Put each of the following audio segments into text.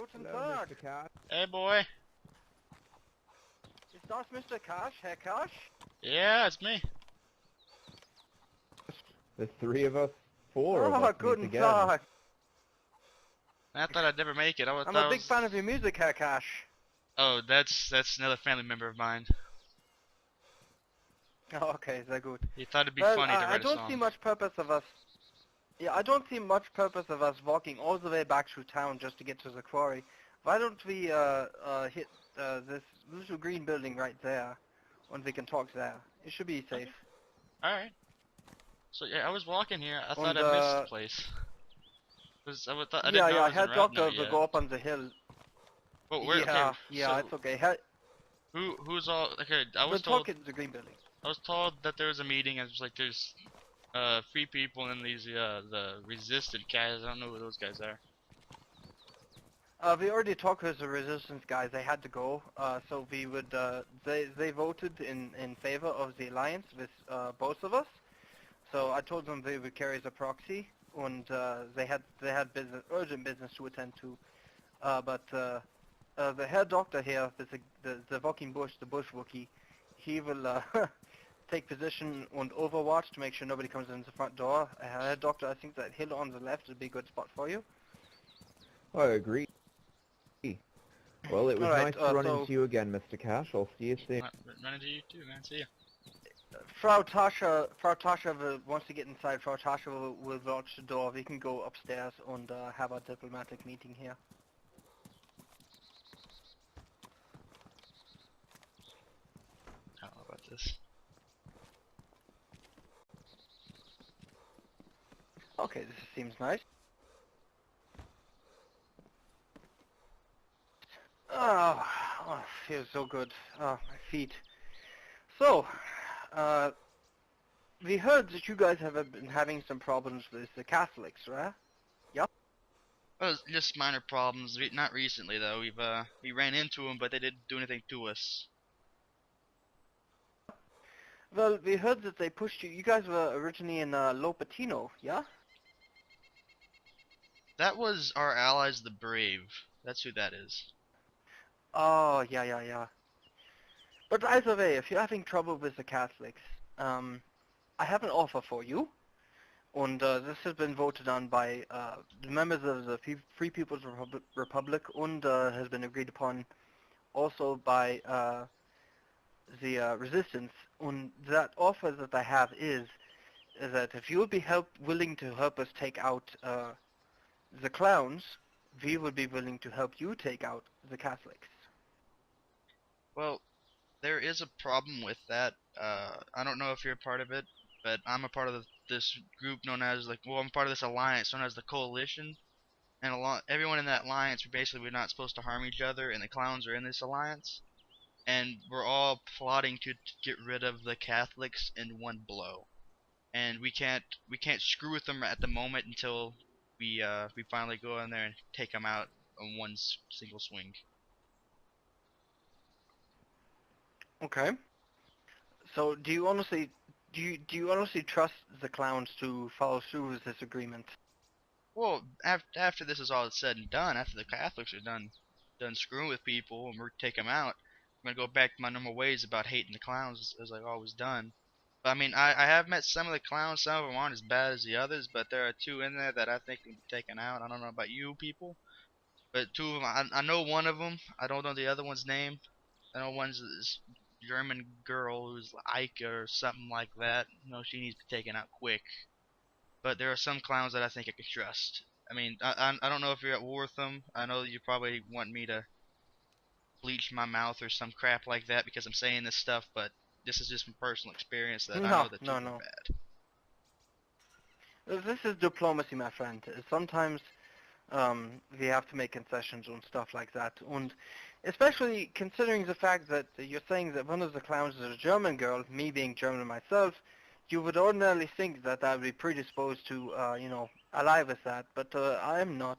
guten Hello, Tag. Mr. Cash. Hey, boy. Ist das Mr. Cash, Herr Cash? Yeah, it's me. The three of us, four of Oh, us meet guten again. Tag. I thought I'd never make it. I'm a big fan of your music, Herr Cash. Oh, that's another family member of mine. Oh, okay, sehr gut. He thought it'd be Well, funny to I write a don't see song. much purpose of us. Yeah, I don't see much purpose of us walking all the way back through town just to get to the quarry. Why don't we hit this little green building right there, and we can talk there. It should be safe. All right. So yeah, I was walking here. I thought And, I missed the place. I didn't yeah, know yeah, I was Herr in Doctor Radno will yet. go up on the hill. Well, where? Yeah, Okay, yeah, so it's okay. who's all? Okay, We'll talk in the green building. I was told that there was a meeting. And it was like there's three people and these the resistant guys. I don't know who those guys are. We already talked with the resistance guys. They had to go. So we would. They voted in favor of the alliance with both of us. So I told them they would carry as a proxy, and they had urgent business to attend to. But the head doctor here, the Wookiee Bush, the Bush Wookiee, he will take position and overwatch to make sure nobody comes in the front door. Head doctor, I think that hill on the left would be a good spot for you. I agree. Well, it was Alright, nice to run so into you again, Mr. Cash. I'll see you soon. Run into you too, man. See ya. Frau Tasha will, once we get inside, Frau Tasha will watch the door. We can go upstairs and have a diplomatic meeting here. I don't know about this. Okay, this seems nice. Oh, feels so good. Oh, my feet. So, we heard that you guys have been having some problems with the Catholics, right? Yep. Well, just minor problems. Not recently though. We ran into them, but they didn't do anything to us. Well, we heard that they pushed you. You guys were originally in Lopatino, yeah? That was our allies, the Brave. That's who that is. Oh, yeah. But either way, if you're having trouble with the Catholics, I have an offer for you. And this has been voted on by the members of the Free People's Republic and has been agreed upon also by the resistance. And that offer that I have is that if you would be willing to help us take out the clowns, we would be willing to help you take out the Catholics. Well, there is a problem with that. I don't know if you're a part of it, but I'm a part of this group known as I'm part of this alliance known as the Coalition. And everyone in that alliance, we're not supposed to harm each other, and the clowns are in this alliance. And we're all plotting to get rid of the Catholics in one blow. And we can't screw with them at the moment until we finally go in there and take them out on one single swing. Okay. So do you honestly trust the clowns to follow through with this agreement? Well, after this is all said and done, after the Catholics are done screwing with people and we take them out, I'm gonna go back to my normal ways about hating the clowns as I've always done. But I mean, I have met some of the clowns. Some of them aren't as bad as the others, but there are two in there that I think can be taken out. I don't know about you people, but two of them, I know one of them. I don't know the other one's name. I know one's this German girl who's Ike or something like that. You know, she needs to be taken out quick. But there are some clowns that I think I could trust. I mean, I don't know if you're at war with them. I know you probably want me to bleach my mouth or some crap like that because I'm saying this stuff, but this is just from personal experience that I know that two are bad. This is diplomacy, my friend. Sometimes we have to make concessions and stuff like that. And especially considering the fact that you're saying that one of the clowns is a German girl, me being German myself, you would ordinarily think that I would be predisposed to, ally with that, but I am not.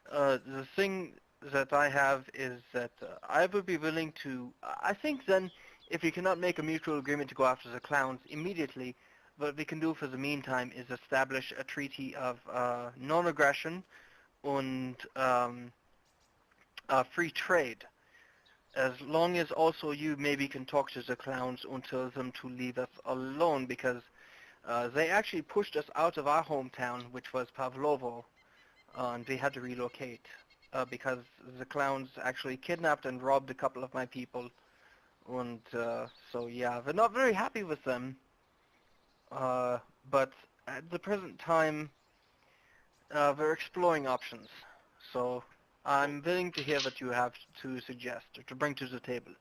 The thing that I have is that I would be willing to, I think then, if we cannot make a mutual agreement to go after the clowns immediately, what we can do for the meantime is establish a treaty of non-aggression and free trade, as long as also you maybe can talk to the clowns and tell them to leave us alone, because they actually pushed us out of our hometown, which was Pavlovo, and we had to relocate because the clowns actually kidnapped and robbed a couple of my people. And so yeah, we're not very happy with them. But at the present time, we're exploring options. So I'm willing to hear what you have to suggest or to bring to the table.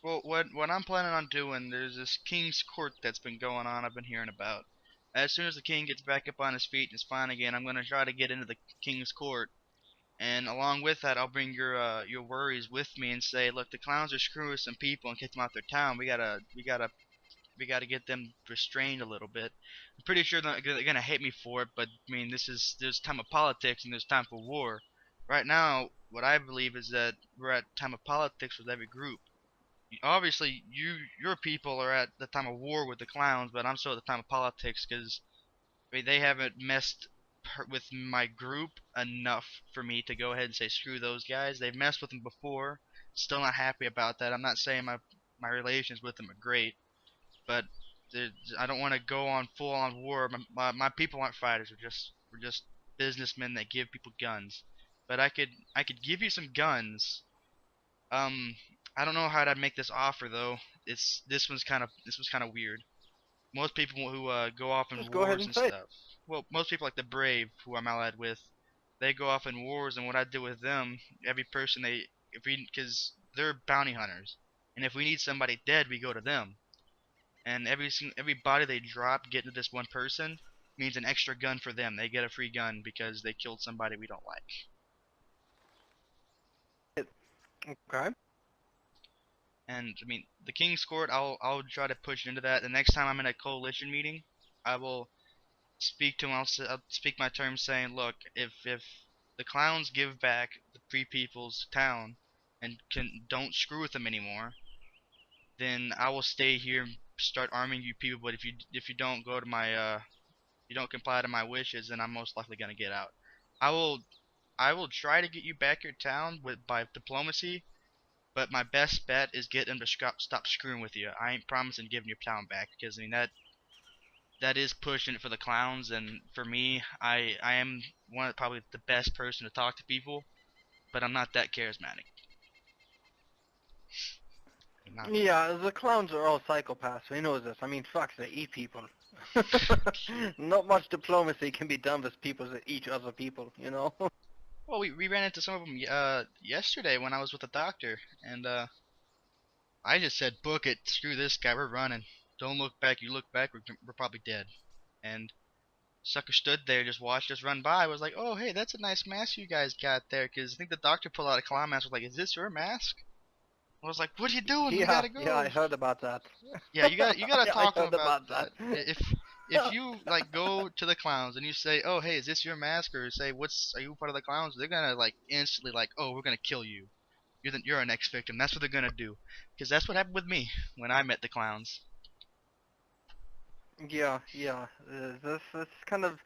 Well, what I'm planning on doing, there's this King's Court that's been going on. I've been hearing about. As soon as the king gets back up on his feet and is fine again, I'm gonna try to get into the King's Court, and along with that, I'll bring your worries with me and say, look, the clowns are screwing some people and kick them out their town. We gotta get them restrained a little bit. I'm pretty sure they're gonna hate me for it, but I mean, there's time of politics and there's time for war. Right now, what I believe is that we're at time of politics with every group. Obviously, your people are at the time of war with the clowns, but I'm still at the time of politics because I mean, they haven't messed with my group enough for me to go ahead and say screw those guys. They've messed with them before. Still not happy about that. I'm not saying my relations with them are great, but I don't want to go on full on war. My people aren't fighters. We're just businessmen that give people guns. But I could give you some guns. I don't know how to make this offer though. This was kind of weird. Most people who go off in Just go ahead wars and and say it. stuff. Well, most people like the brave who I'm allied with, they go off in wars, and what I do with them, every person because they're bounty hunters, and if we need somebody dead, we go to them. And every body they drop getting to this one person means an extra gun for them. They get a free gun because they killed somebody we don't like. Okay. And I mean, the King's Court, I'll try to push into that. The next time I'm in a coalition meeting, I will speak to him. I'll speak my terms, saying, look, if the clowns give back the free people's town and don't screw with them anymore, then I will stay here and start arming you people. But if you don't go to my you don't comply to my wishes, then I'm most likely gonna get out. I will I will try to get you back your town by diplomacy, but my best bet is get them to stop screwing with you. I ain't promising giving your town back because I mean that is pushing it for the clowns, and for me, I am probably the best person to talk to people, but I'm not that charismatic. Not. Yeah, the clowns are all psychopaths. We know this. I mean, fuck, they eat people. Not much diplomacy can be done with people that eat other people, you know? Well, we ran into some of them yesterday when I was with the doctor, and I just said, book it, screw this guy, we're running. Don't look back. You look back, we're probably dead. And sucker stood there, just watched us run by. Was like, oh hey, that's a nice mask you guys got there, because I think the doctor pulled out a clown mask. Was like, is this your mask? I was like, what are you doing? We Yeah, gotta go. yeah, I heard about that. Yeah, you gotta Yeah, I talk to him heard about about that. that. If you like go to the clowns and you say, oh hey, is this your mask, or say, are you part of the clowns? They're gonna like instantly like, oh, we're gonna kill you. You're an ex victim. That's what they're gonna do, because that's what happened with me when I met the clowns. Yeah, yeah. This kind of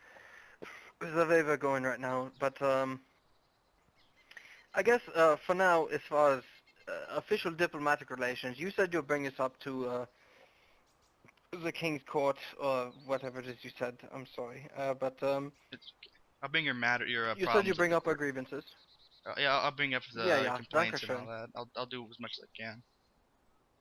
is the way we're going right now. But I guess for now, as far as official diplomatic relations, you said you'll bring us up to the King's Court or whatever it is you said. I'm sorry, but I'll bring your you said you problems up bring to up our court. grievances. Yeah, I'll bring up Yeah, the yeah. complaints and all Dankeschön. that. I'll do as much as I can.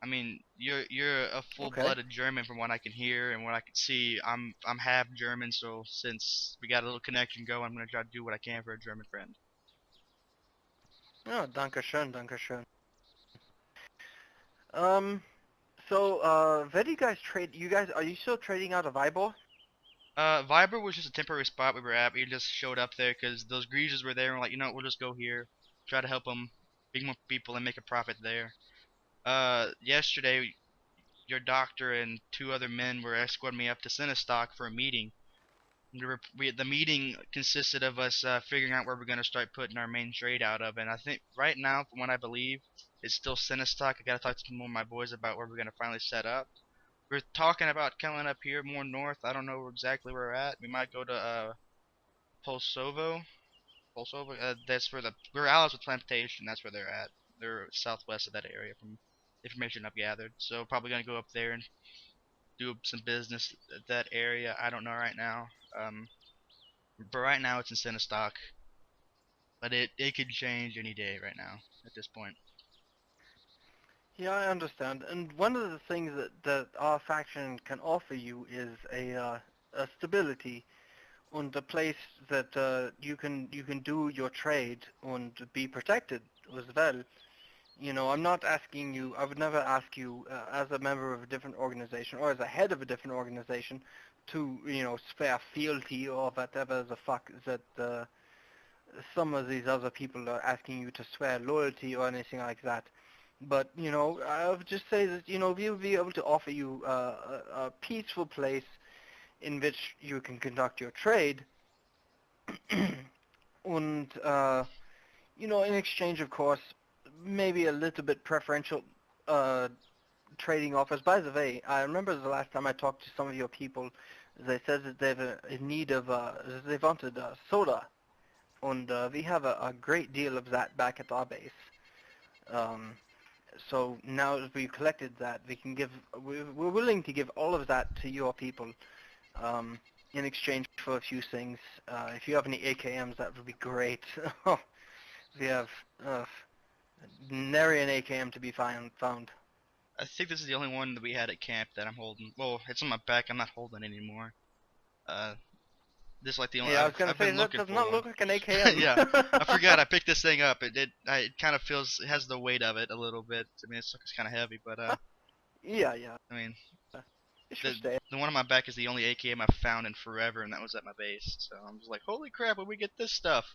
I mean, you're a Okay. full-blooded German from what I can hear and what I can see. I'm half German, so since we got a little connection going, I'm gonna try to do what I can for a German friend. Oh, Dankeschön, Dankeschön. Um, so, where do you guys trade? You guys, are you still trading out of Ybor? Viber was just a temporary spot we were at. We just showed up there because those greasers were there, and we're like, you know what, we'll just go here, try to help them, bring more people, and make a profit there. Yesterday, your doctor and two other men were escorting me up to Cinestock for a meeting. The meeting consisted of us figuring out where we're going to start putting our main trade out of, and I think right now, from what I believe, it's still Cinestock. I got to talk to more of my boys about where we're going to finally set up. We're talking about coming up here more north. I don't know exactly where we're at. We might go to Polsovo. Also, that's where we're Alice with Plantation. That's where they're at. They're southwest of that area, from information I've gathered. So probably gonna go up there and do some business at that area. I don't know right now. But right now it's in Cinestock. But it could change any day right now at this point. Yeah, I understand. And one of the things that our faction can offer you is a stability and a place that you can do your trade and be protected as well. You know, I'm not asking you. I would never ask you as a member of a different organization or as a head of a different organization to swear fealty or whatever the fuck that some of these other people are asking you to swear loyalty or anything like that. But I would just say that we'll be able to offer you a peaceful place in which you can conduct your trade, and in exchange, of course, maybe a little bit preferential trading offers. By the way, I remember the last time I talked to some of your people, they said that they're in need of they wanted soda, and we have a great deal of that back at our base. Um, so now that we've collected that, we're willing to give all of that to your people in exchange for a few things. If you have any AKMs, that would be great. We have nary an AKM to be found. I think this is the only one that we had at camp that I'm holding. Well, it's on my back. I'm not holding it anymore. This is like the only Yeah, I was gonna I've say been that looking does for not one. look like an AKM. Yeah, I forgot. I picked this thing up. It kind of feels. It has the weight of it a little bit. I mean, it's kind of heavy, but Yeah. I mean, It should stay. the one on my back is the only AKM I've found in forever, and that was at my base. So I'm just like, holy crap, where we get this stuff?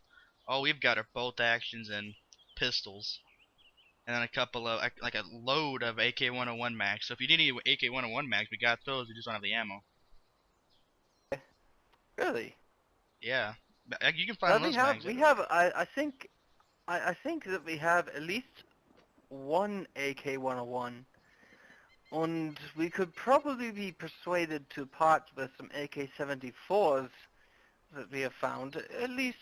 All we've got are bolt actions and pistols, and then a couple of like a load of AK-101 mags. So if you need any AK-101 mags, we got those. We just don't have the ammo. Really? Yeah, you can find Well, those mags we everywhere. have. I think that we have at least one AK-101, and we could probably be persuaded to part with some AK-74s that we have found. At least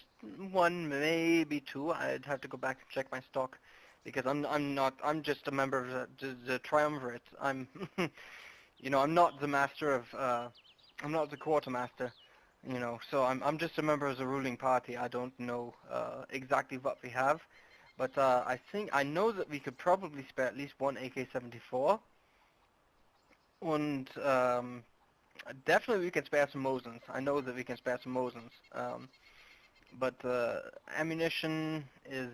one, maybe two. I'd have to go back and check my stock because I'm just a member of the triumvirate. I'm I'm not the master of I'm not the quartermaster. So I'm just a member of the ruling party. I don't know exactly what we have, but I know that we could probably spare at least one AK-74, and definitely we can spare some Mosins. I know that we can spare some Mosins, but ammunition is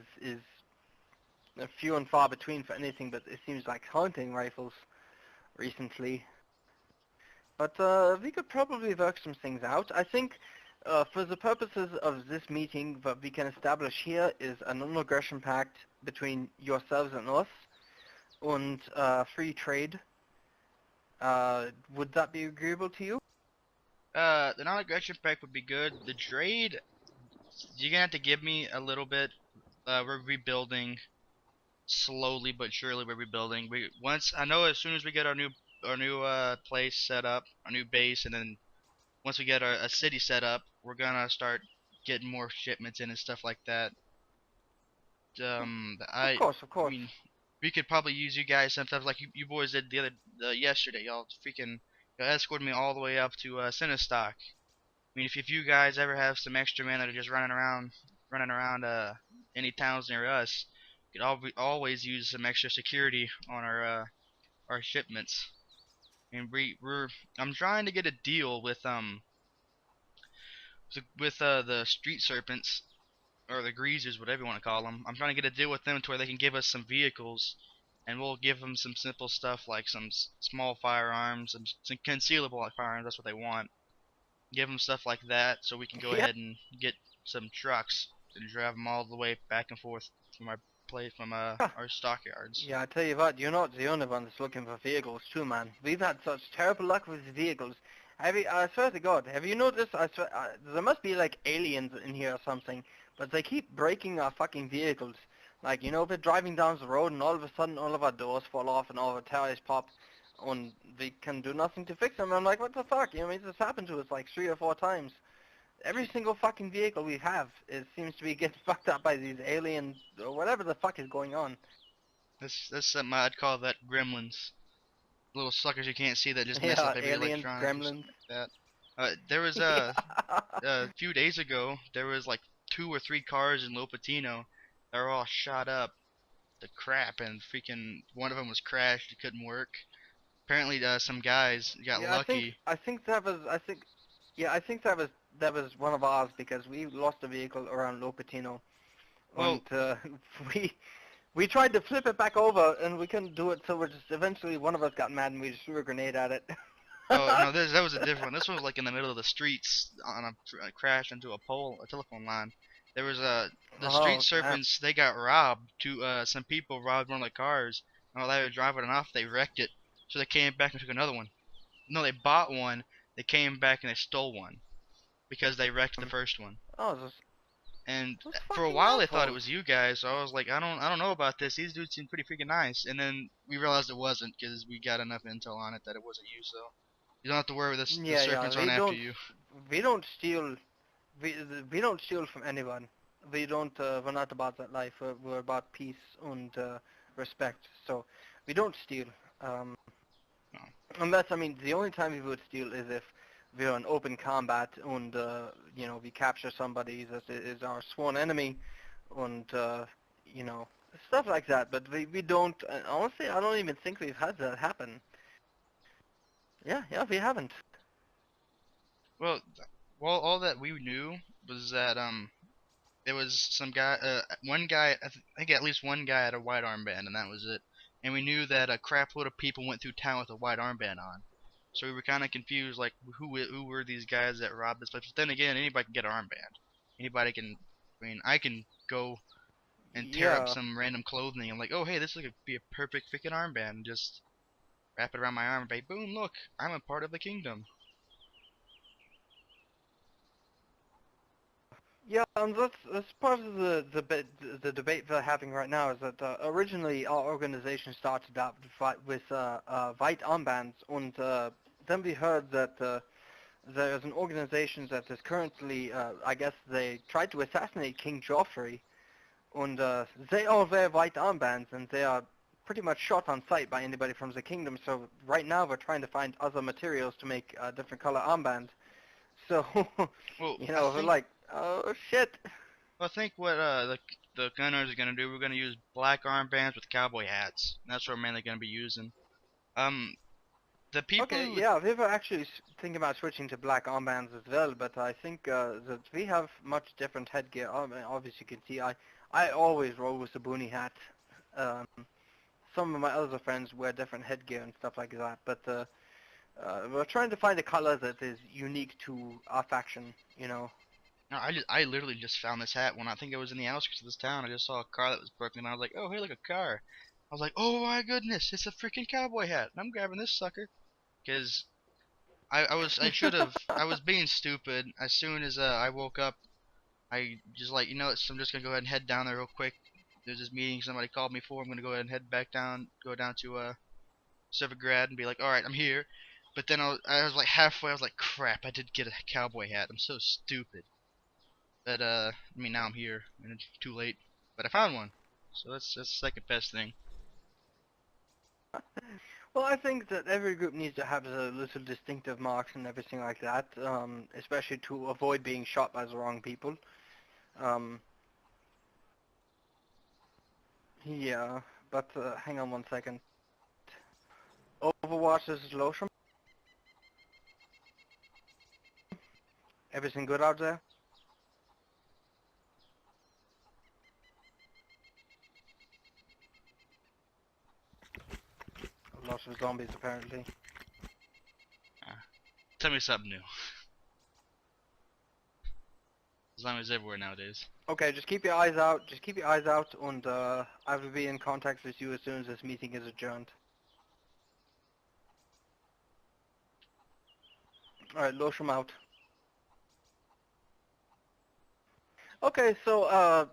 few and far between for anything. But it seems like hunting rifles recently. But we could probably work some things out. I think for the purposes of this meeting, what we can establish here is a non-aggression pact between yourselves and us, and free trade. Would that be agreeable to you? The non-aggression pact would be good. The trade, you're gonna have to give me a little bit. We're rebuilding slowly but surely. We're rebuilding. I know as soon as we get our new place set up, our new base, and then once we get a city set up, we're gonna start getting more shipments in and stuff like that. Of I course. mean, we could probably use you guys sometimes, like you boys did yesterday. Y'all freaking escorted me all the way up to Cinestock. I mean, if you guys ever have some extra men that are just running around any towns near us, you could always use some extra security on our shipments. And I'm trying to get a deal with the street serpents or the greasers, whatever you want to call them. I'm trying to get a deal with them to where they can give us some vehicles, and we'll give them some simple stuff like some small firearms and some concealable firearms. That's what they want. Give them stuff like that, so we can go Yeah. ahead and get some trucks and drive them all the way back and forth from our place from our stockyards. Yeah, I tell you what, you're not the only one that's looking for vehicles too, man. We've had such terrible luck with vehicles. I swear to God, have you noticed? I swear, there must be like aliens in here or something, but they keep breaking our fucking vehicles. Like, we're driving down the road and all of a sudden all of our doors fall off and all of our tires pop, and we can do nothing to fix them. I'm like, what the fuck? This happened to us like 3 or 4 times. every single fucking vehicle we have, it seems to be getting fucked up by these aliens or whatever the fuck is going on. That's something I'd call that gremlins. Little suckers you can't see that just mess Yeah, up every aliens, electronic or gremlins. something like that. There was Yeah. a few days ago, there was like 2 or 3 cars in Lopatino that were all shot up to crap, and freaking one of them was crashed. It couldn't work. Apparently, some guys got Yeah, lucky. I think that was that was one of ours because we lost a vehicle around Lopatino, and Well, we we tried to flip it back over and we couldn't do it, so we're just eventually one of us got mad and we just threw a grenade at it. oh no, that was a different one. This one was like in the middle of the streets on a crash into a telephone line. There was the street Oh, damn. serpents. They got robbed. Some people robbed one of the cars. And while they were driving it off, they wrecked it. So they came back and took another one. No, they bought one. They came back and they stole one because they wrecked the first one. Oh, And those for a fucking while they thought it assholes. was you guys. So I was like, I don't know about this. These dudes seem pretty freaking nice. And then we realized it wasn't because we got enough intel on it that it wasn't you. So you don't have to worry. The Yeah, yeah, serpents aren't after you. we don't steal, we, we don't steal from anyone. We don't, we're not about that life. We're about peace and respect. So we don't steal. Um, No. Unless, I mean, the only time we would steal is if we're in open combat and, you know, we capture somebody that is our sworn enemy and, you know, stuff like that. But we don't, honestly, I don't even think we've had that happen. Yeah, we haven't. Well, all that we knew was that there was some guy, one guy, I think at least one guy had a white armband, and that was it. And we knew that a crap load of people went through town with a white armband on. So we were kind of confused, like who were these guys that robbed this place? But then again, anybody can get an armband. Anybody can. I mean, I can go and tear up Yeah. some random clothing. I'm like, oh hey, this could be a perfect freaking armband. And just wrap it around my arm and be boom, look, I'm a part of the kingdom. Yeah, and that's part of the debate they're having right now is that originally our organization started out with white armbands, and then we heard that there is an organization that is currently, I guess they tried to assassinate King Joffrey, and they all wear white armbands, and they are pretty much shot on sight by anybody from the kingdom. So right now we're trying to find other materials to make different color armbands. So, Well, you know, we're like, oh shit. I think what the gunners are gonna do, we're gonna use black armbands with cowboy hats. That's what we're mainly gonna be using. Um, the people Okay, who yeah, we were actually thinking about switching to black armbands as well, but I think that we have much different headgear. I mean, obviously, you can see I always roll with a boonie hat. Um, some of my other friends wear different headgear and stuff like that, but we're trying to find a color that is unique to our faction, you know. no, I literally just found this hat when I think I was in the outskirts of this town. I just saw a car that was broken, and I was like, oh hey, look, a car. I was like, oh my goodness, it's a freaking cowboy hat, and I'm grabbing this sucker because I should have I was being stupid. As soon as I woke up, I just like you know what, so I'm just gonna go ahead and head down there real quick. There's this meeting somebody called me for. I'm gonna go ahead and head back down, go down to Severgrad and be like, all right, I'm here. But then I was like halfway. I was like, crap, I did get a cowboy hat. I'm so stupid. But I mean now I'm here and it's too late. But I found one, so that's the second best thing. Well, I think that every group needs to have a little distinctive marks and everything like that, especially to avoid being shot by the wrong people. Um, yeah, but hang on one second. Overwatch, this is Losham. Everything good out there? Lots of zombies apparently. Tell me something new. Zombies everywhere nowadays. Okay, just keep your eyes out. Just keep your eyes out, and I will be in contact with you as soon as this meeting is adjourned. All right, Losham out. Okay, so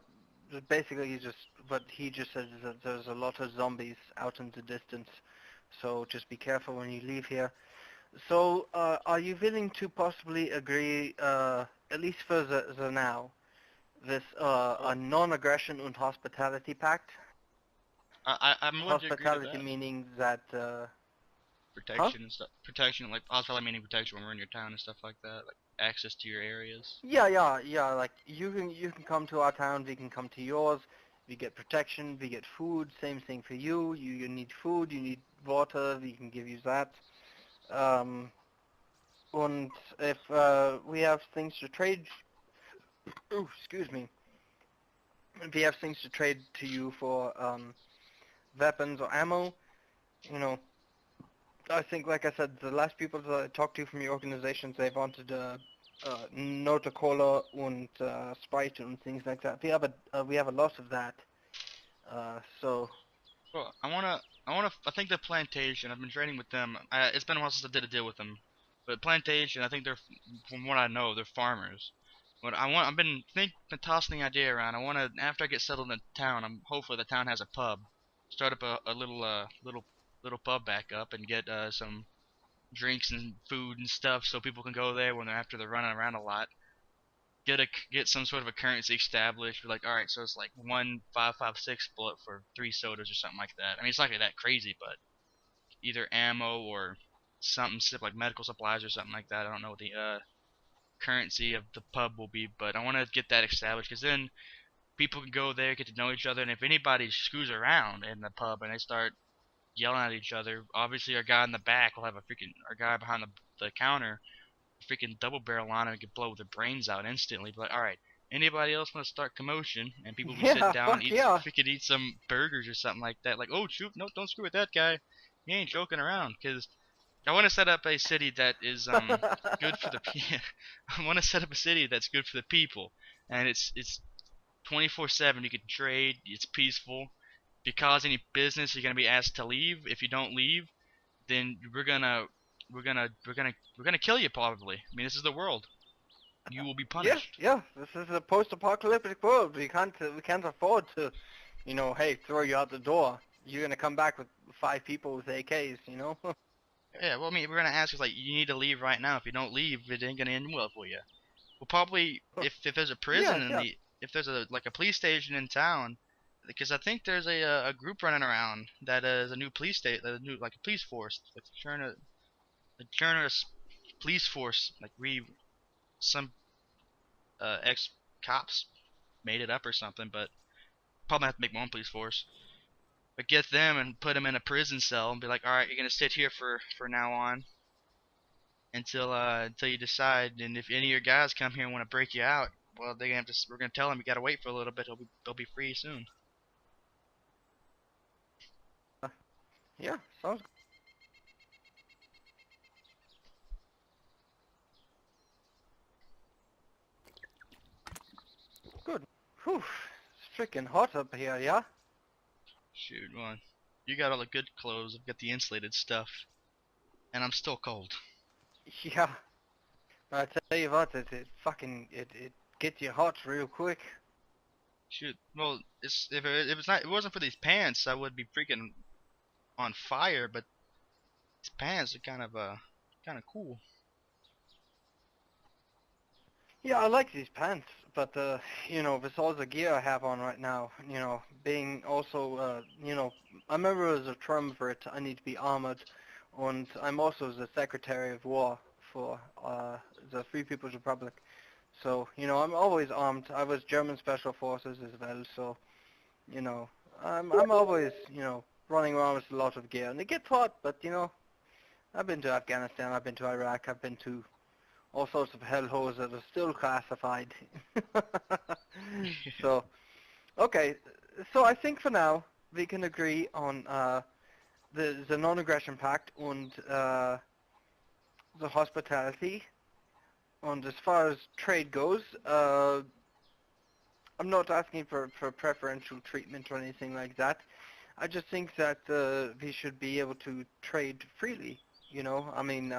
basically what he just said is that there's a lot of zombies out in the distance, so just be careful when you leave here. So, are you willing to possibly agree at least for the now, this a non-aggression and hospitality pact. I'm willing to agree to Hospitality that. meaning that, huh? Protection and stuff. Protection, like hospitality meaning protection when we're in your town and stuff like that. Like access to your areas. Yeah. Like you can come to our town, we can come to yours. We get protection, we get food. Same thing for you. You need food, you need water. We can give you that. Um, and if we have things to trade, oh, excuse me. If we have things to trade to you for weapons or ammo, you know, I think, like I said, the last people that I talked to from your organizations, they wanted Notacola and Sprite and things like that. We have a lot of that. So Well, I think the plantation. I've been trading with them. It's been a while since I did a deal with them, but plantation. I think they're, from what I know, they're farmers. But been tossing the idea around. I want to, after I get settled in town. Hopefully the town has a pub. Start up a little pub back up and get some drinks and food and stuff so people can go there when they're running around a lot. Get some sort of a currency established. We're like, all right, so it's like 1.556 split for 3 sodas or something like that. I mean, it's not like that crazy, but either ammo or something like medical supplies or something like that. I don't know what the currency of the pub will be, but I want to get that established because then people can go there, get to know each other, and if anybody screws around in the pub and they start yelling at each other, obviously our guy in the back will have our guy behind the counter freaking double barrel on it and could blow their brains out instantly. But all right, anybody else want to start commotion? And people will be sitting yeah, down, fuck yeah. eat some burgers or something like that. Like, oh shoot, no, don't screw with that guy. He ain't joking around. Cause I want to set up a city that is good for the I want to set up a city that's good for the people, and it's 24/7. You can trade. It's peaceful. If you cause any business, you're gonna be asked to leave. If you don't leave, then we're gonna kill you probably. I mean, this is the world. You will be Yeah, punished. yeah. This is a post-apocalyptic world. We can't afford to, hey, throw you out the door. You're gonna come back with 5 people with AKs, you know? Yeah, well, I mean, we're gonna ask us like, you need to leave right now. If you don't leave, it ain't gonna end well for you. We'll probably, if there's a prison Yeah, in yeah. if there's a police station in town, because I think there's a group running around that is a new police state, a new like a police force, like the Turner police force, like some ex cops made it up or something, but probably have to make my own police force. But get them and put them in a prison cell and be like, all right, you're gonna sit here for now on until you decide. And if any of your guys come here and want to break you out, well, they're gonna have to. We're gonna tell them you gotta wait for a little bit. They'll be free soon. Yeah, sounds good. Whew. It's freaking hot up here, yeah? Shoot, well, you got all the good clothes. I've got the insulated stuff, and I'm still cold. Yeah. I tell you what, it gets you hot real quick. Shoot, well, if it wasn't for these pants, I would be freaking on fire. But these pants are kind of cool. Yeah, I like these pants, but with all the gear I have on right now, being also, I remember there was a term for it. I need to be armored, and I'm also the Secretary of War for the Free People's Republic. So, I'm always armed. I was German Special Forces as well, so, you know, I'm always, running around with a lot of gear, and it gets hot, but I've been to Afghanistan, I've been to Iraq, I've been to all sorts of hellholes that are still classified. So, okay. So I think for now we can agree on the non-aggression pact and the hospitality. And as far as trade goes, I'm not asking for preferential treatment or anything like that. I just think that we should be able to trade freely. I mean,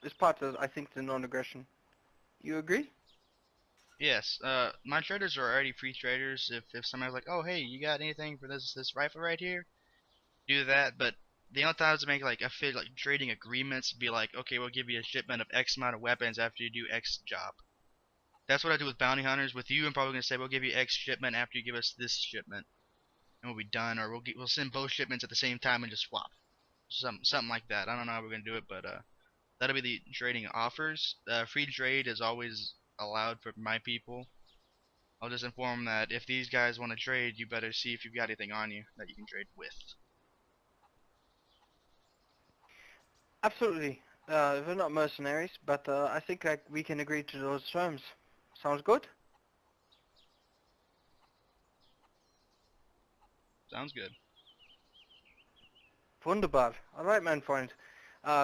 it's part of, I think, the non-aggression. You agree? Yes, my traders are already free traders. If somebody's like, oh hey, you got anything for this rifle right here? Do that, but the only times to make like trading agreements be like, okay, we'll give you a shipment of X amount of weapons after you do X job. That's what I do with bounty hunters. With you, I'm probably gonna say we'll give you X shipment after you give us this shipment, and we'll be done. Or we'll send both shipments at the same time and just swap. Something like that. I don't know how we're gonna do it, but that'll be the trading offers. Free trade is always allowed for my people. I'll just inform them that if these guys want to trade, you better see if you've got anything on you that you can trade with. Absolutely. We're not mercenaries, but I think we can agree to those terms. Sounds good? Sounds good. Wunderbar. Alright, mein Freund.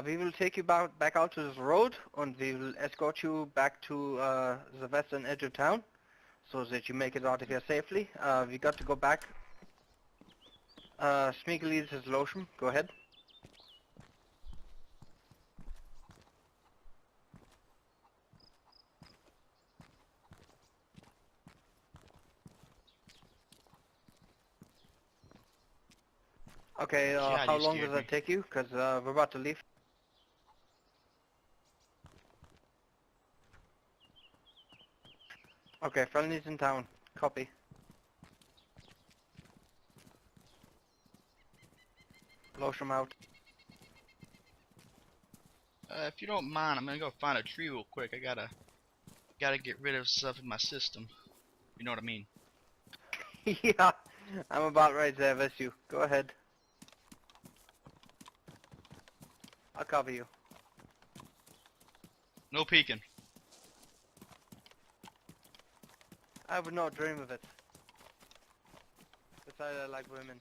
We will take you back out to this road and we will escort you back to the western edge of town so that you make it out of here safely. We got to go back. Smeagol his lotion. Go ahead. Okay, God, how you long scared does that me. take you? Because we're about to leave. Okay, friendly's in town. Copy. Lotion out. If you don't mind, I'm gonna go find a tree real quick. I gotta get rid of stuff in my system. You know what I mean? Yeah, I'm about right there with you. Go ahead. I'll cover you. No peeking. I would not dream of it. Besides, I like women.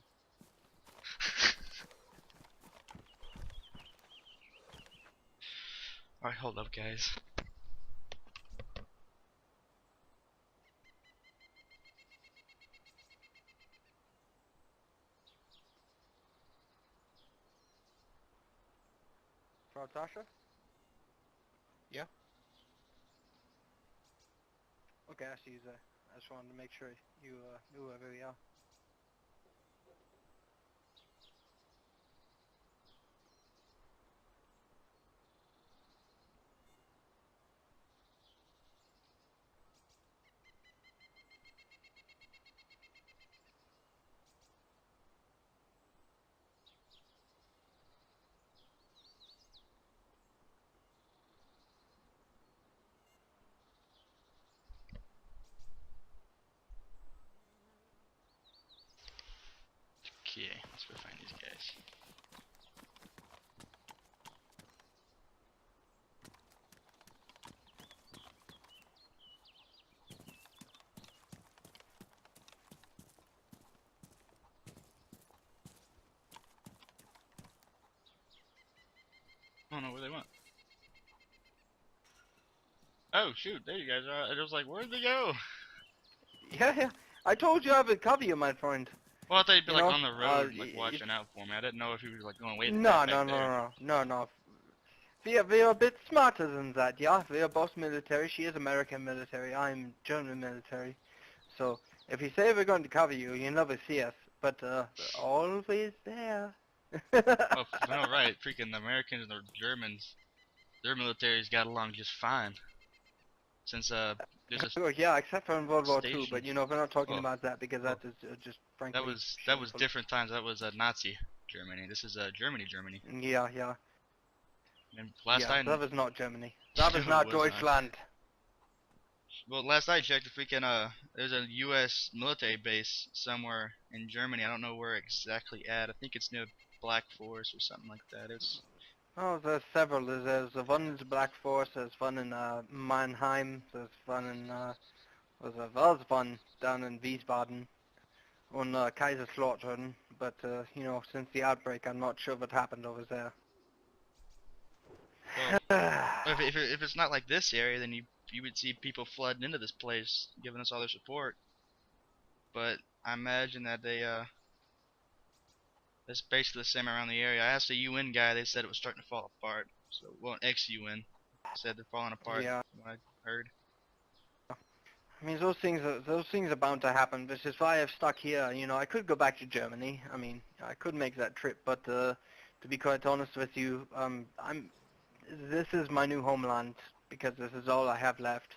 Alright, hold up, guys. Frau Tasha? Yeah? Okay, I see you there. I just wanted to make sure you knew where we are. Okay, let's go find these guys. I don't know where they went. Oh shoot, there you guys are. I was like, where'd they go? Yeah, yeah. I told you I would cover you, my friend. Well, I thought you'd be You like know, on the road, like watching out for me. I didn't know if you were like going way the no, heck back no, no, there. no, no, no. We are a bit smarter than that, yeah? We are both military. She is American military. I'm German military. So, if we say we're going to cover you, you never see us. But, we're always there. Well, no, right. Freaking the Americans and the Germans, their militaries got along just fine. Since there's a Oh, yeah, except for in World War II. But, station. you know, we're not talking Oh, about that because oh, that is just, that frankly, was shameful. different times. That was Nazi Germany. This is Germany. Yeah, yeah. And last Yeah, I that was not Germany. That was no, it not was not. Deutschland. Well, last I checked, the freaking there's a U.S. military base somewhere in Germany. I don't know where exactly at. I think it's near Black Forest or something like that. It's Oh, there's several. There's one in the Black Forest, there's one in Mannheim, there's one in, was one down in Wiesbaden, on Kaiserslautern, but, you know, since the outbreak, I'm not sure what happened over there. well, if it's not like this area, then you would see people flooding into this place, giving us all their support. But I imagine that it's basically the same around the area. I asked a UN guy, they said it was starting to fall apart. So, well, ex-UN said they're falling apart. Yeah. From what I heard. I mean, those things are bound to happen, which is why I've stuck here. You know, I could go back to Germany. I mean, I could make that trip, but To be quite honest with you, this is my new homeland because this is all I have left.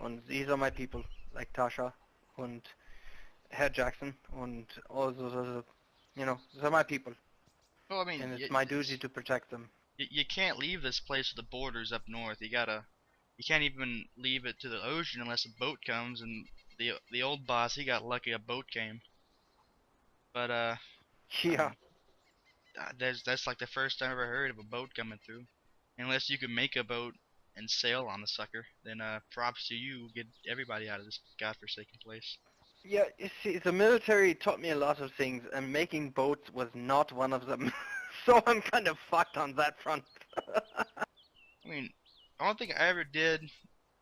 And these are my people, like Tasha and Herr Jackson and all those other, these are my people. Well, I mean, And it's my duty to protect them. you can't leave this place with the borders up north. You can't even leave it to the ocean unless a boat comes. And the old boss, he got lucky a boat came. But Yeah. that's like the first time I ever heard of a boat coming through. Unless you can make a boat and sail on the sucker, then props to you. Get everybody out of this godforsaken place. Yeah, you see, the military taught me a lot of things, and making boats was not one of them. So I'm kind of fucked on that front. I mean, I don't think I ever did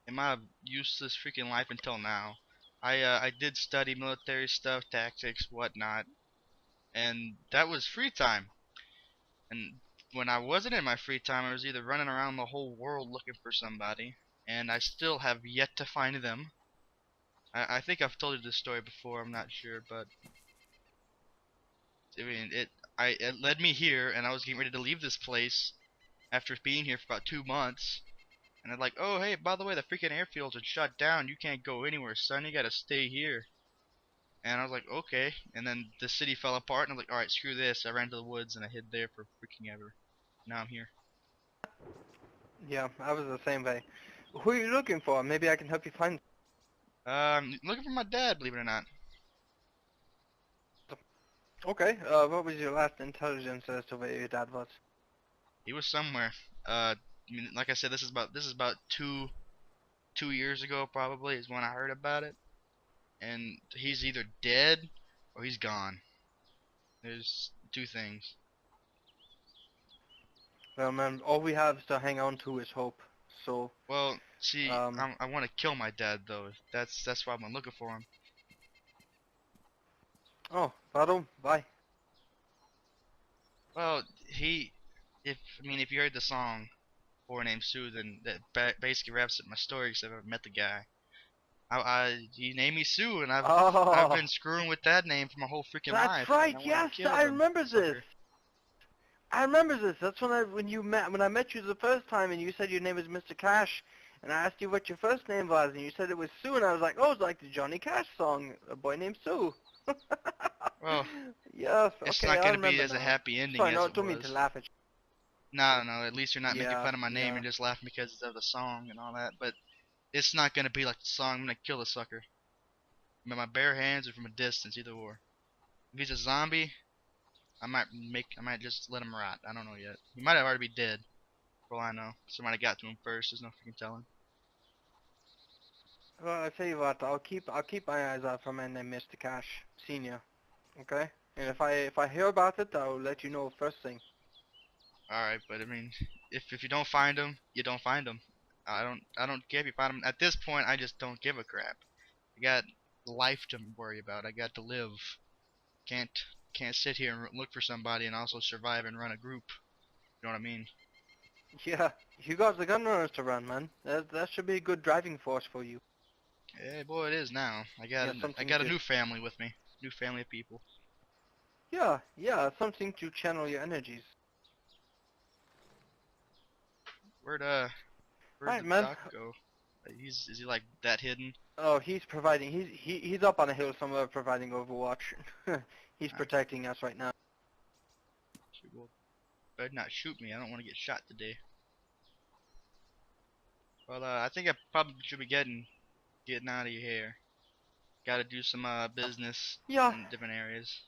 in my useless freaking life until now. I did study military stuff, tactics, whatnot, and that was free time. And when I wasn't in my free time, I was either running around the whole world looking for somebody, and I still have yet to find them. I think I've told you this story before, I'm not sure, but I mean, it led me here, and I was getting ready to leave this place after being here for about 2 months, and they're like, oh, hey, by the way, the freaking airfields are shut down, you can't go anywhere, son, you gotta stay here. And I was like, okay, and then the city fell apart, and I was like, alright, screw this, I ran to the woods, and I hid there for freaking ever. Now I'm here. Yeah, I was the same way. Who are you looking for? Maybe I can help you find. Looking for my dad, believe it or not. Okay, what was your last intelligence as to where your dad was? He was somewhere. I mean, like I said, this is about 2 years ago probably is when I heard about it, and he's either dead or he's gone. There's two things. Well, man, all we have to hang on to is hope. So, Well, see, um, I want to kill my dad though. That's why I'm looking for him. oh, pardon, bye. Well, if you heard the song "Boy Named Sue," then that basically wraps up my story. Because I've never met the guy. He named me Sue, and I've Oh, been screwing with that name for my whole freaking that's life. right. And I want Yes, to kill I the remember this. sucker. I remember this. That's when I met you the first time, and you said your name was Mr. Cash, and I asked you what your first name was, and you said it was Sue, and I was like, oh, it's like the Johnny Cash song, A Boy Named Sue. Well, Yes. it's Okay, not I gonna be remember as a now. happy ending Sorry, as no, I it don't mean to was. laugh at you. No, no. At least you're not making Yeah, fun of my name. yeah. You're just laughing because of the song and all that. But it's not gonna be like the song. I'm gonna kill the sucker. With my bare hands or from a distance, either or. If he's a zombie, I might just let him rot. I don't know yet. He might have already be dead. For all I know. Somebody got to him first. There's no freaking telling. Well, I tell you what, I'll keep my eyes out for a man named Mr. Cash Senior. Okay? And if I hear about it, I'll let you know first thing. All right, but I mean, if you don't find him, you don't find him. I don't care if you find him. At this point, I just don't give a crap. I got life to worry about. I got to live. Can't can't sit here and look for somebody and also survive and run a group. You know what I mean? Yeah, you got the gun runners to run, man. That should be a good driving force for you. Yeah, boy, it is now. Yeah, I something got a to new family with me. New family of people. yeah, something to channel your energies. Where'd Right, the man. doc go? Is he like that hidden? Oh, he's providing. He's up on a hill somewhere providing Overwatch. He's Ah, protecting us right now. shoot, well, better not shoot me. I don't want to get shot today. Well, I think I probably should be getting out of your hair. Got to do some business Yeah, in different areas.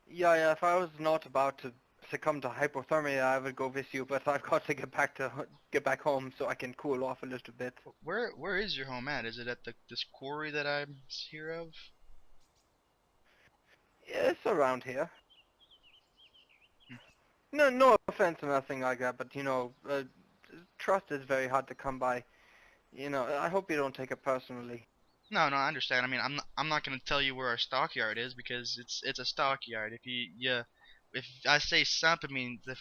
yeah. If I was not about to succumb to hypothermia, I would go with you. But I've got to get back home so I can cool off a little bit. Where is your home at? Is it at this quarry that I'm here of? Yeah, it's around here. Hmm. No offense or nothing like that, but trust is very hard to come by. I hope you don't take it personally. No, I understand. I mean, I'm not gonna tell you where our stockyard is because it's a stockyard. If I say stump, I mean the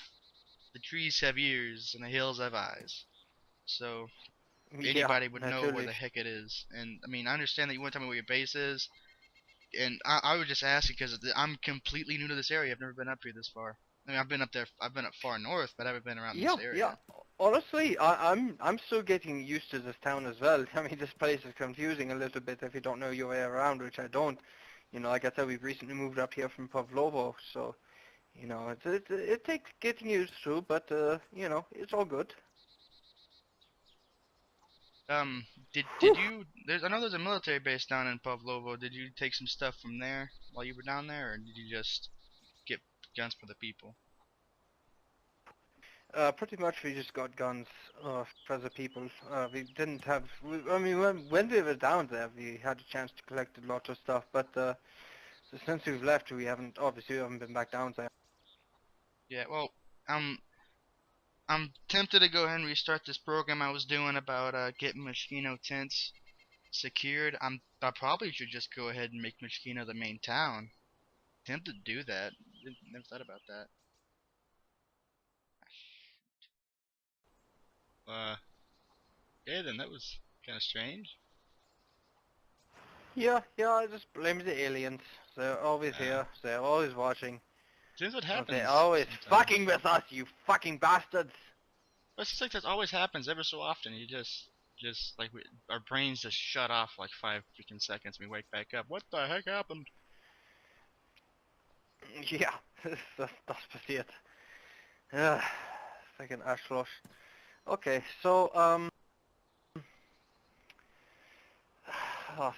trees have ears and the hills have eyes. So Yeah, anybody would know where naturally. the heck it is. And I mean, I understand that you want to tell me where your base is, and I would just ask you because I'm completely new to this area. I've never been up here this far. I mean, I've been up there. I've been up far north, but I haven't been around this Yeah, yeah. area. Honestly, I'm still getting used to this town as well. I mean, this place is confusing a little bit if you don't know your way around, which I don't. You know, like I said, we've recently moved up here from Pavlovo, so you know, it takes getting used to, but you know, it's all good. Did you? I know there's a military base down in Pavlovo. Did you take some stuff from there while you were down there, or did you just get guns for the people? Pretty much we just got guns for the people. We didn't have. I mean, when we were down there, we had a chance to collect a lot of stuff, but so since we've left, we haven't been back down there. Yeah. Well, I'm tempted to go ahead and restart this program I was doing about getting Moschino tents secured. I probably should just go ahead and make Moschino the main town. Tempted to do that. Never thought about that. Uh, yeah, then that was kind of strange. Yeah, yeah. I just blame the aliens. They're always Uh, here. They're always watching. Seems what They're happens always sometimes. fucking with us, you fucking bastards. But it seems like that always happens ever so often. You just like our brains just shut off like 5 freaking seconds and we wake back up. What the heck happened? Ja, das passiert. Ja, fucking Arschloch. Okay, so,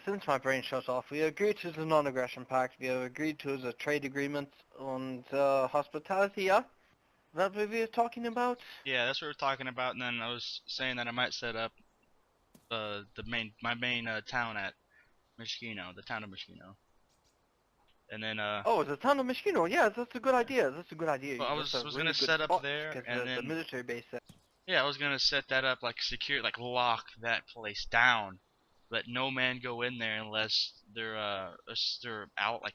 since my brain shuts off, we agreed to the non-aggression pact, we have agreed to the trade agreement on hospitality, yeah? That what we were talking about? Yeah, that's what we're talking about. And then I was saying that I might set up my main town at Moschino, the town of Moschino. And then Oh, the town of Mishkino, yeah, that's a good idea, that's a good idea. well, I That's a was really gonna good set up spot, there, because and the then military base there. yeah, I was gonna set that up like secure, like lock that place down. Let no man go in there unless they're out like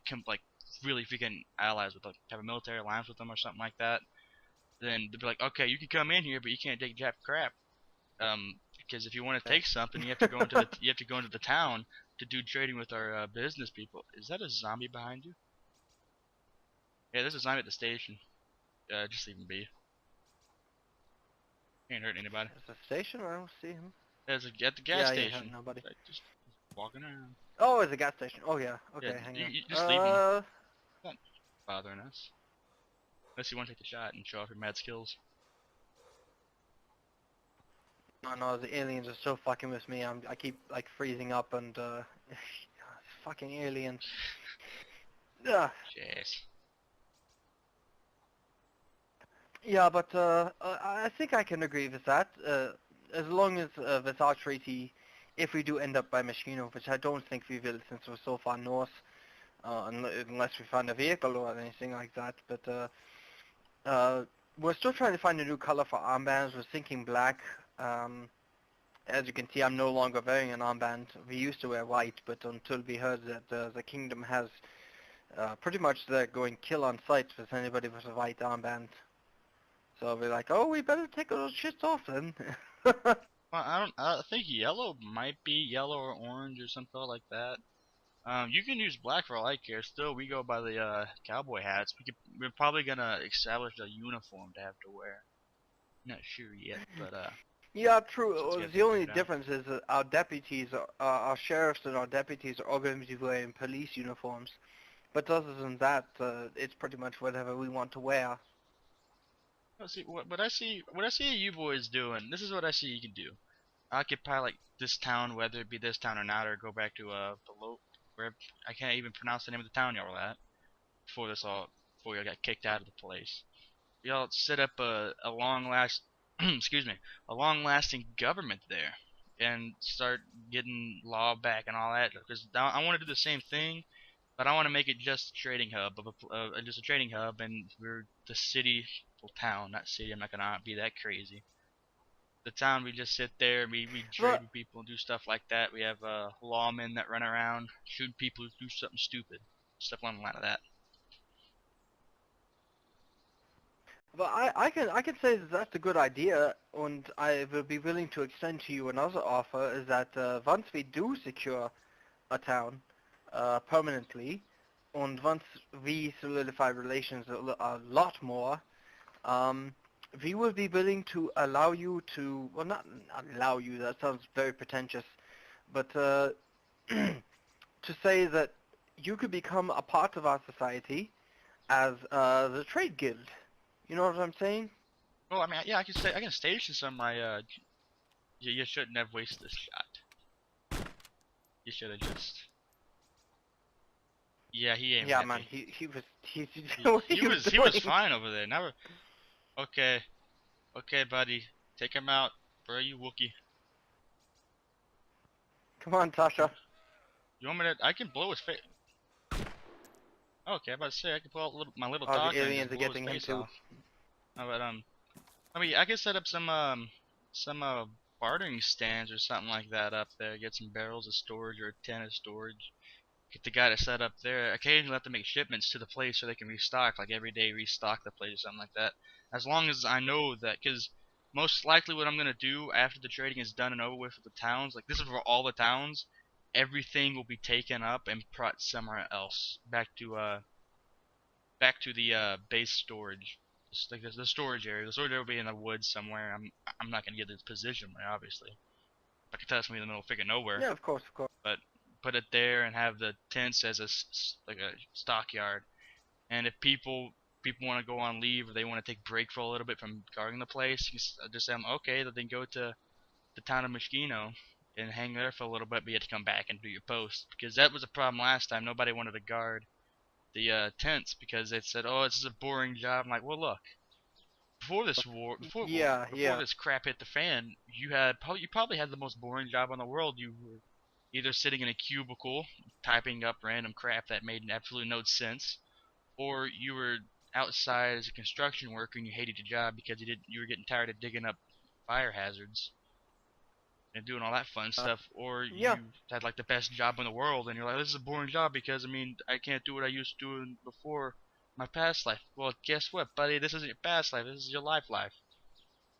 really freaking allies with like have a military alliance with them or something like that. Then they'd be like, okay, you can come in here, but you can't take jack crap. Because if you want to take something, you have to go into the town to do trading with our business people. Is that a zombie behind you? Yeah, there's a zombie at the station. Just leave him be. He ain't hurting anybody. There's a station, I don't see him. There's at the gas Yeah, yeah, station. nobody. Like, just walking around. Oh, it's a gas station. Oh yeah. Yeah, Okay, hang you on. just leave him. Not bothering us. Unless you want to take the shot and show off your mad skills. No, no, the aliens are so fucking with me. I keep like freezing up and fucking aliens. Yeah, Jeez. yeah, but I think I can agree with that. As long as with our treaty, if we do end up by Machino, which I don't think we will since we're so far north, unless we find a vehicle or anything like that. But we're still trying to find a new color for armbands. We're thinking black. As you can see, I'm no longer wearing an armband. We used to wear white, but until we heard that the kingdom has pretty much they're going kill on sight with anybody with a white armband. So we're like, oh, we better take those shits off then. Well, I think yellow might be yellow or orange or something like that. You can use black for all I care. Still, we go by the cowboy hats. We're probably gonna establish a uniform to have to wear. Not sure yet, but Yeah, let's true. get The that only figured out. difference is that our deputies, our sheriffs and our deputies are all going to be wearing police uniforms. But other than that, it's pretty much whatever we want to wear. Let's see what I see you boys doing. This is what I see you can do. Occupy like this town, whether it be this town or not, or go back to below where I can't even pronounce the name of the town y'all were at before y'all got kicked out of the place. Y'all set up a long last excuse me, a long lasting government there and start getting law back and all that because I want to do the same thing, but I want to make it just a trading hub just a trading hub, and we're the city, well, town, not city. I'm not gonna be that crazy. The town, we just sit there, we trade But with people and do stuff like that. We have lawmen that run around shoot people who do something stupid, stuff along the line of that. but I can say that that's a good idea, and I will be willing to extend to you another offer. Is that once we do secure a town permanently, and once we solidify relations a lot more, we will be willing to allow you to, well, not allow you, that sounds very pretentious, but to say that you could become a part of our society as the trade guild. You know what I'm saying? Well, I mean, yeah, I can station some of my. You shouldn't have wasted this shot. You should have just. Yeah, he ain't Yeah, man, happy. he was He, what he he was was he was doing. fine over there. Now, okay, okay, buddy, take him out, bro. You Wookie. Come on, Tasha. You want me to? I can blow his face. Okay, I'm about to say I can pull out my little Oh, the dog gun and aliens just are blow his getting him face too. off. No, but I mean, I could set up some bartering stands or something like that up there. Get some barrels of storage or a tin of storage. Get the guy to set up there. Occasionally have to make shipments to the place so they can restock, like every day restock the place or something like that. As long as I know that, because most likely what I'm gonna do after the trading is done and over with the towns, like this is for all the towns, everything will be taken up and brought somewhere else, back to the base storage. Just like the storage area. The storage area will be in the woods somewhere. I'm not gonna get this position right, obviously. If I could tell it's gonna be in the middle of freaking nowhere, Yeah, of course, of course. but put it there and have the tents as like a stockyard. And if people want to go on leave or they want to take break for a little bit from guarding the place, you just say, okay, then go to the town of Moschino and hang there for a little bit, but you have to come back and do your post. Because that was a problem last time. Nobody wanted to guard the tents because they said, oh, this is a boring job. I'm like, well, look, before this war, Yeah, before yeah. this crap hit the fan, you probably had the most boring job in the world. You were either sitting in a cubicle typing up random crap that made absolutely no sense, or you were outside as a construction worker and you hated your job because you were getting tired of digging up fire hazards and doing all that fun stuff, or Yeah. you had like the best job in the world and you're like, this is a boring job because I mean I can't do what I used to do before my past life. Well, guess what, buddy? This isn't your past life. This is your life.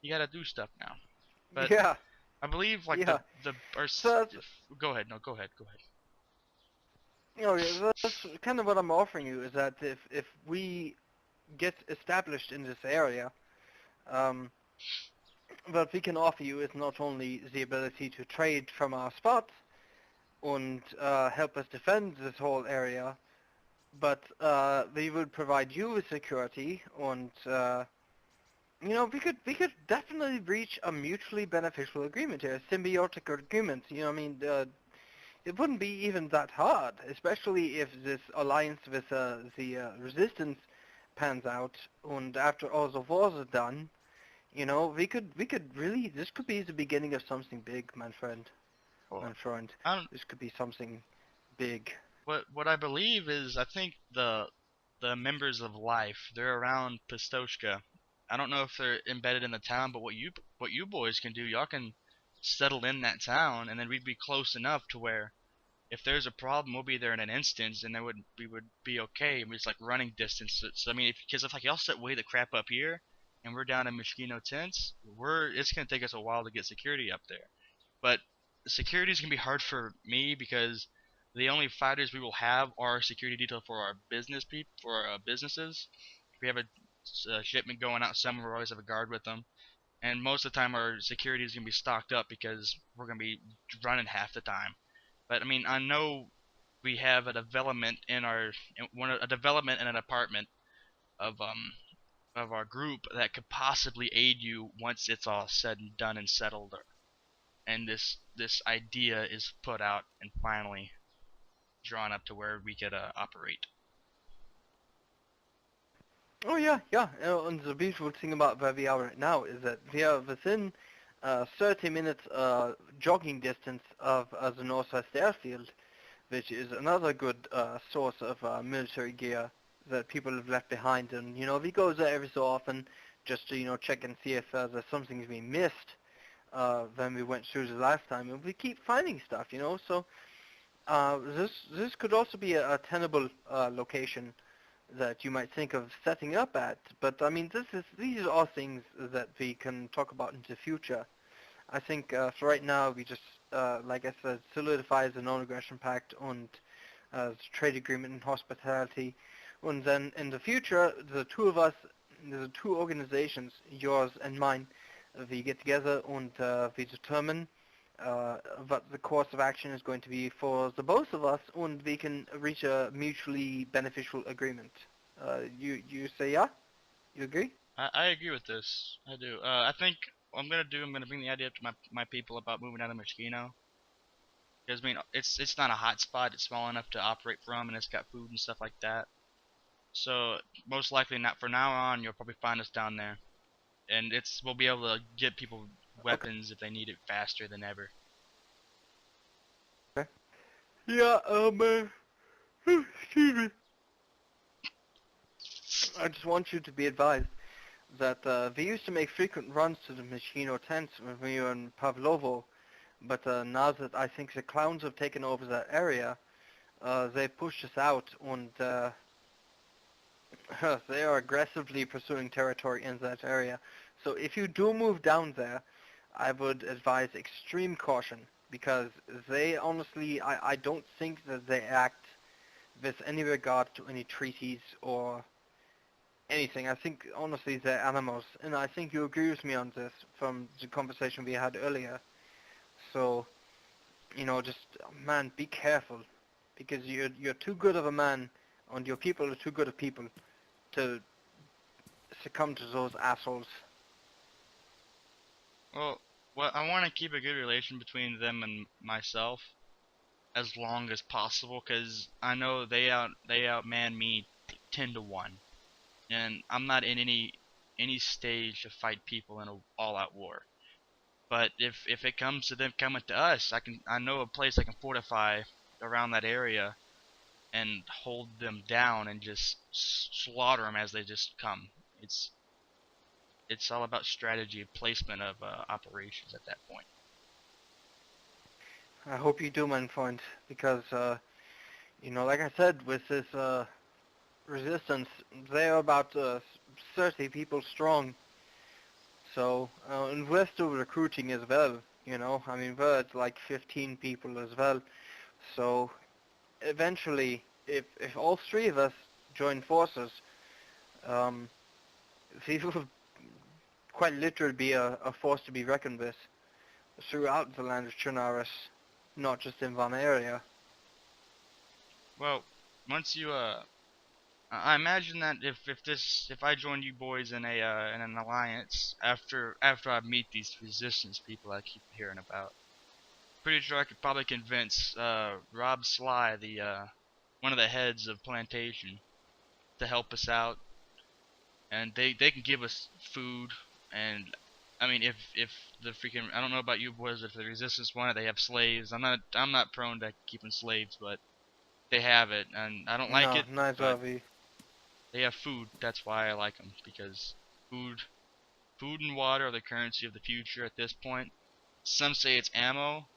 You gotta do stuff now. But Yeah. I believe like Yeah. the or So go ahead. No, go ahead. Go ahead. you know, that's kind of what I'm offering you is that if we get established in this area, um, what we can offer you is not only the ability to trade from our spots and help us defend this whole area, but we would provide you with security and you know, we could definitely reach a mutually beneficial agreement here, a symbiotic agreement. You know, I mean, it wouldn't be even that hard, especially if this alliance with the resistance pans out, and after all the wars are done, you know, we could really, this could be the beginning of something big, my friend, Well, my friend. I don't. This could be something big. What I believe is I think the members of Life they're around Pistoshka. I don't know if they're embedded in the town, but what you boys can do, y'all can settle in that town, and then we'd be close enough to where if there's a problem, we'll be there in an instant, and then we would be okay. And it's like running distance. So I mean, because if like y'all set way the crap up here, and we're down in Moschino tents, it's gonna take us a while to get security up there. But security is gonna be hard for me because the only fighters we will have are security detail for our for our businesses. If we have a shipment going out somewhere, we always have a guard with them. And most of the time, our security is gonna be stocked up because we're gonna be running half the time. But I mean, I know we have a development in an apartment of our group that could possibly aid you once it's all said and done and settled, and this idea is put out and finally drawn up to where we could operate. Oh yeah, yeah. And the beautiful thing about where we are right now is that we are within 30 minutes jogging distance of the Northwest Airfield, which is another good source of military gear that people have left behind. And you know, we go there every so often just to check and see if there's something we missed when we went through the last time, and we keep finding stuff. So this could also be a tenable location that you might think of setting up at. But I mean, these are all things that we can talk about in the future. I think for right now we just, like I said, solidify the non-aggression pact and trade agreement in hospitality. And then in the future, the two of us, the two organizations, yours and mine, we get together and we determine what the course of action is going to be for the both of us, and we can reach a mutually beneficial agreement. You say yeah? You agree? I agree with this. I do. I think what I'm gonna bring the idea up to my people about moving out of Moschino. Because I mean, it's not a hot spot. It's small enough to operate from, and it's got food and stuff like that. So most likely, not for now on, you'll probably find us down there, and we'll be able to get people Okay. weapons if they need it faster than ever. Yeah. Excuse me. I just want you to be advised that we used to make frequent runs to the Machino tents when we were in Pavlovo, but now that I think the clowns have taken over that area, they pushed us out, and they are aggressively pursuing territory in that area. So if you do move down there, I would advise extreme caution, because they honestly, I don't think that they act with any regard to any treaties or anything. I think honestly they're animals, and I think you agree with me on this from the conversation we had earlier. So, just man, be careful, because you're too good of a man, and your people are too good of people to succumb to those assholes. Well, I want to keep a good relation between them and myself as long as possible, because I know they outman me 10 to 1, and I'm not in any stage to fight people in a all-out war. But if it comes to them coming to us, I know a place I can fortify around that area and hold them down and just slaughter them as they just come. It's all about strategy, placement of operations at that point. I hope you do, my friend, because like I said, with this resistance, they're about 30 people strong. So, and we're still recruiting as well. I mean, we're at like 15 people as well. So, eventually, if all three of us join forces, um, we will quite literally be a force to be reckoned with throughout the land of Chernarus, not just in one area. Well, once you I imagine that if I join you boys in in an alliance after I meet these resistance people I keep hearing about, pretty sure I could probably convince Rob Sly, the one of the heads of plantation, to help us out, and they can give us food. And I mean, if the freaking, I don't know about you boys, if the resistance want it, they have slaves. I'm not prone to keeping slaves, but they have it, and I don't like No, it, neither but are we. they have food. That's why I like them, because food food and water are the currency of the future at this point. Some say it's ammo,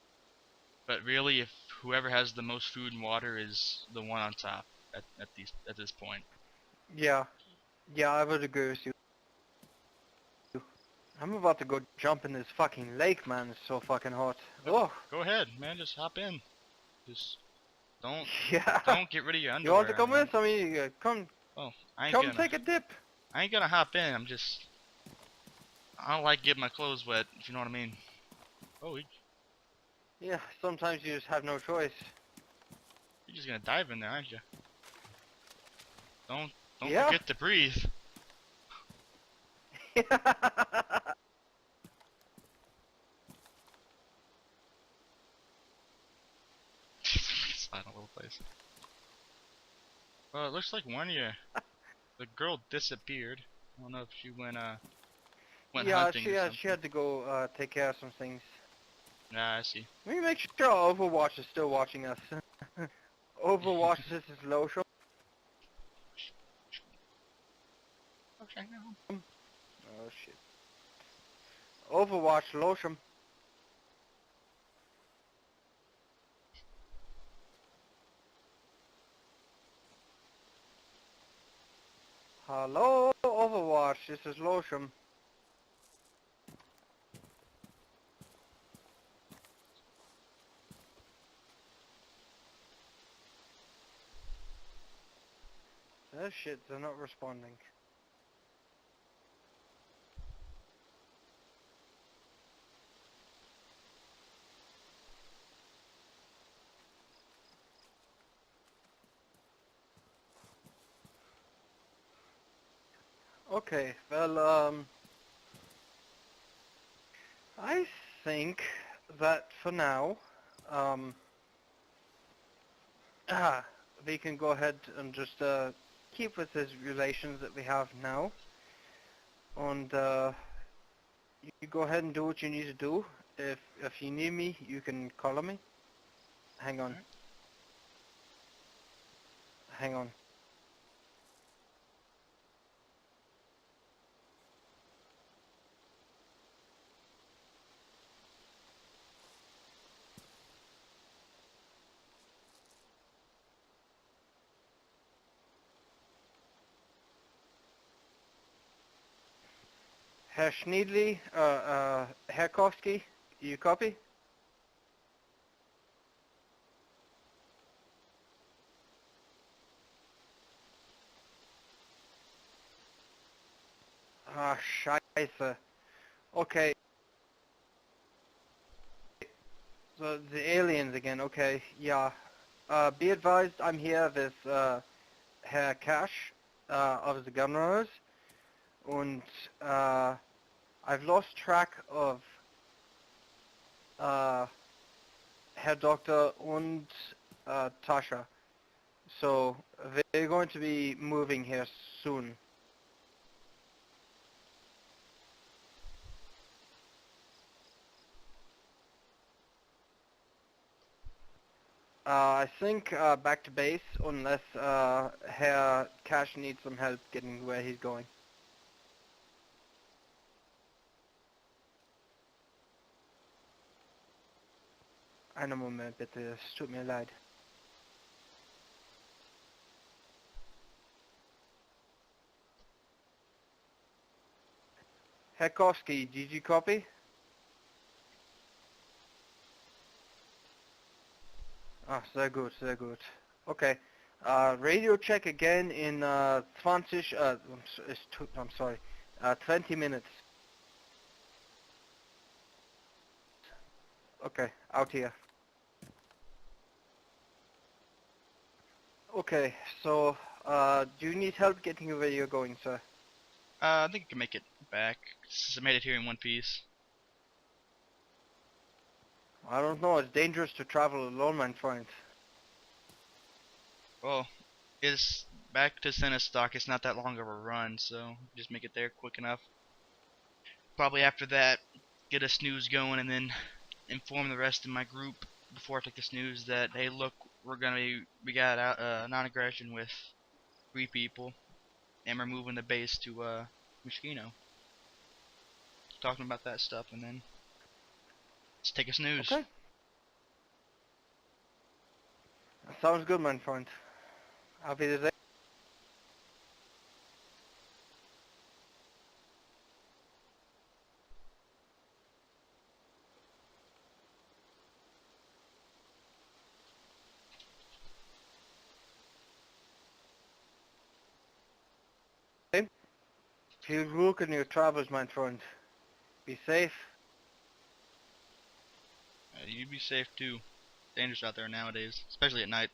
but really, if whoever has the most food and water is the one on top at this point. Yeah, yeah, I would agree with you. I'm about to go jump in this fucking lake, man. It's so fucking hot. Oh, Go ahead, man. Just hop in. Just don't yeah. don't get rid of your You want to underwear. come with? I mean, Oh, I ain't come gonna take a dip. I ain't gonna hop in. I don't like getting my clothes wet. If you know what I mean. Oh, Yeah, sometimes you just have no choice. you're just gonna dive in there, aren't you? Don't don't Yeah. forget to breathe. Slide in a little place. Well, it looks like the girl disappeared. I don't know if she went Yeah, hunting or she something. had to go take care of some things. Yeah, I see. Let me make sure Overwatch is still watching us. Overwatch, this is Losham. Okay, no. Oh shit. Overwatch, Losham. Hello, Overwatch, this is Losham. Oh shit, they're not responding. Okay, well, I think that for now, um, ah, we can go ahead and just keep with these relations that we have now, and you go ahead and do what you need to do. If you need me, you can call on me. Hang on, Alright. hang on. Herr Schneidli, Herr Kowski, you copy? Ah, scheiße. Okay, so the aliens again, okay, yeah. Be advised, I'm here with Herr Cash of the Gunrunners, and I've lost track of uh, Herr Doctor und Tasha. So they're going to be moving here soon. I think back to base unless Herr Cash needs some help getting where he's going. Einen Moment bitte, es tut mir leid. Herr Kowski, did you copy? Ah, sehr gut, sehr gut. Okay. Radio check again in 20, I'm sorry, 20 minutes. Okay, out here. Okay, so, do you need help getting where you're going, sir? I think I can make it back. Since I made it here in one piece. I don't know, it's dangerous to travel alone, my friend. Well, it's back to Cinestock. It's not that long of a run, so just make it there quick enough. Probably after that, get a snooze going, and then inform the rest of my group before I take the snooze that hey, look, we got out non-aggression with 3 people, and we're moving the base to Moschino. Talking about that stuff, and then let's take a snooze. Okay. Sounds good, my friend. I'll be there. Good luck in your travels, my friend. Be safe. You be safe too. Dangerous out there nowadays, especially at night.